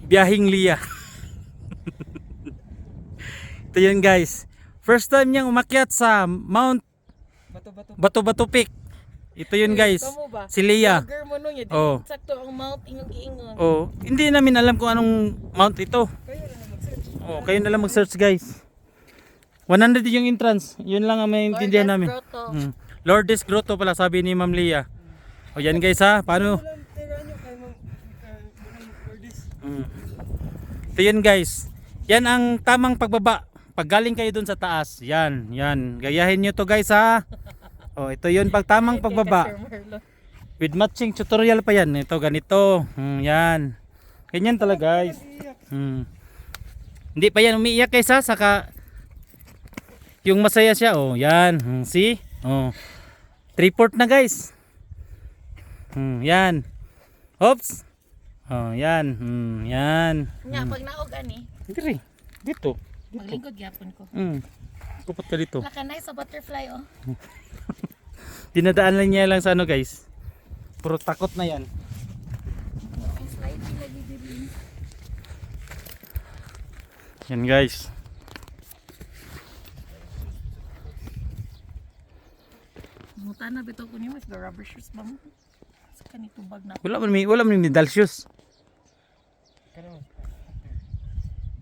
Biyahing Lia. Ito yun guys. First time niyang umakyat sa Mount Bato-Bato Peak. Ito yun guys. Si Lia. Oh. Sakto ang mount ingong-ingong. Oh, hindi namin alam kung anong mount ito. Oh, kayo na lang mag-search guys. 100 yung entrance. Yun lang ang maintindihan namin. Lourdes Grotto pala sabi ni Ma'am Lia. O yan guys ha, paano? Ito yun guys. Yan ang tamang pagbaba. Pag galing kayo dun sa taas. Yan, yan. Gayahin nyo to guys ha. O ito yun pag tamang pagbaba. With matching tutorial pa yan. Ito ganito. Yan. Ganyan talaga guys. Hindi pa yan umiiyak guys ha. Saka yung masaya siya. O yan. See? O. 3/4 na guys. Yan. Oops. Oh, yan. Yan. Nga pag naog ani. Dito. Dito. Maglingkod gyapon ko. Kupot ka dito. Lakanay sa butterfly oh. Dinadaan lang niya lang sa ano guys. Puro takot na yan. Ang slide lagi diri. Yan guys. Mutan na bitaw ko niyo mas rubber shoes ba mo? Sa kanito bag na. Wala man ni dal shoes.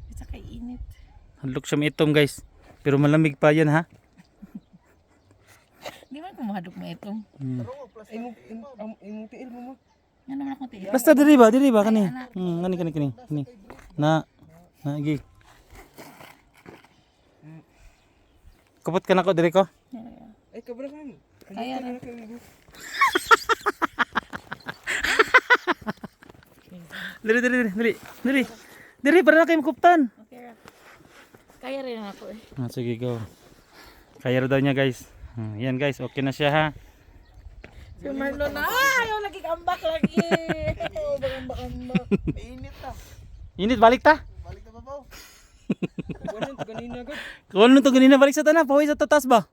Bisa kay init. Look siya maitom guys. Pero malamig pa yan ha. Di man ko mahadok mo itong. Imong tiil mo mo. Nga naman ako tiil. Basta diri ba kani. Kani. Na gi. Kapot ka na ko diri ko. Ay kabra ka mo. Kaya na. Diri para na kayo makuptan. Okay ra. Kaya rin ako eh. Sige go. Kaya daw niya guys. Yan guys, okay na siya ha. Si Marlon na. Ayaw lagi kambak lagi. Ambak. Init ta. Init balik ta. Balik ta babaw. Kuno to ganina gud. Kuno to ganina balik sa tanan, pawis sa tatas ba?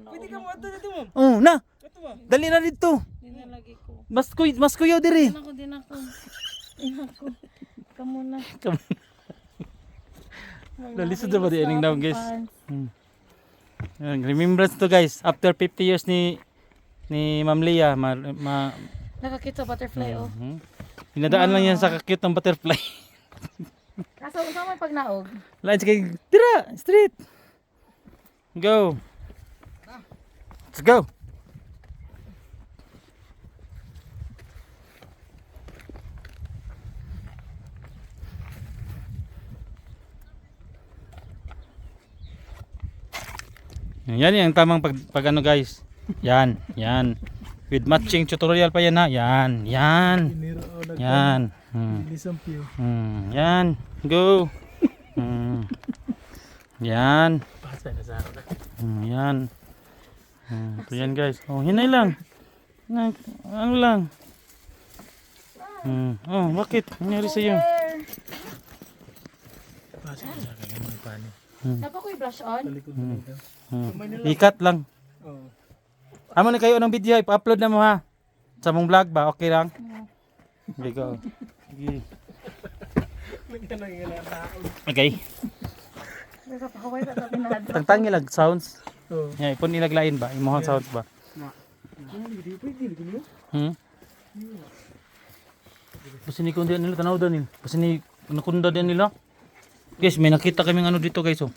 Pwede ka mo ato dito mo. Oh, na. Ato ba? Dali na dito. Di na lagi ko. Mas kuyaw diri. Din ako. Kamu na. Nalisod na ba di ening daw guys? Remembrance to guys, after 50 years ni Ma'am Lia, Nakakita sa butterfly oh. Pinadaan lang yan sa cute ng butterfly. Kaso unsa man pag naog? Lines kay tira, straight. Go. Let's go. Yan yung tamang pag ano guys. Yan. With matching tutorial pa yan ha. Yan. Yan. Yan. Go. Yan. Yan. Ito yan guys. Oh, hinay lang. Ano lang. Oh, bakit? Nangyari sa iyo? Dapat ko i-brush on? Ikat lang. Amo na kayo ng video, ipa-upload na mo ha. Sa mong vlog ba? Okay lang? Okay, go. Okay. Tangtang ilag sounds. Yeah, ipon ilaglain ba? Imohon sounds ba? Basta ni kundi nila tanaw daw nila. Basta ni nakunda din nila. Guys, may nakita kaming ano dito guys oh.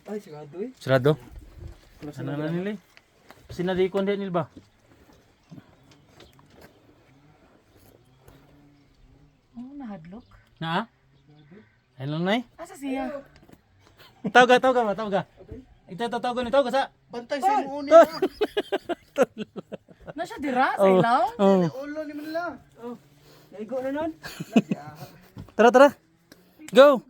Ay sigado eh. Sarado? Ano na nila eh? Basta na di kundi nila ba? Oh, nahadlok. Na? Hello nay? Asa siya? Tawag ka. Ito tawag sa. Bantay sa imong uni. Na siya dira sa ilaw? Oh. Ulo ni man la. Oh. Naigo na non. Tara. Go.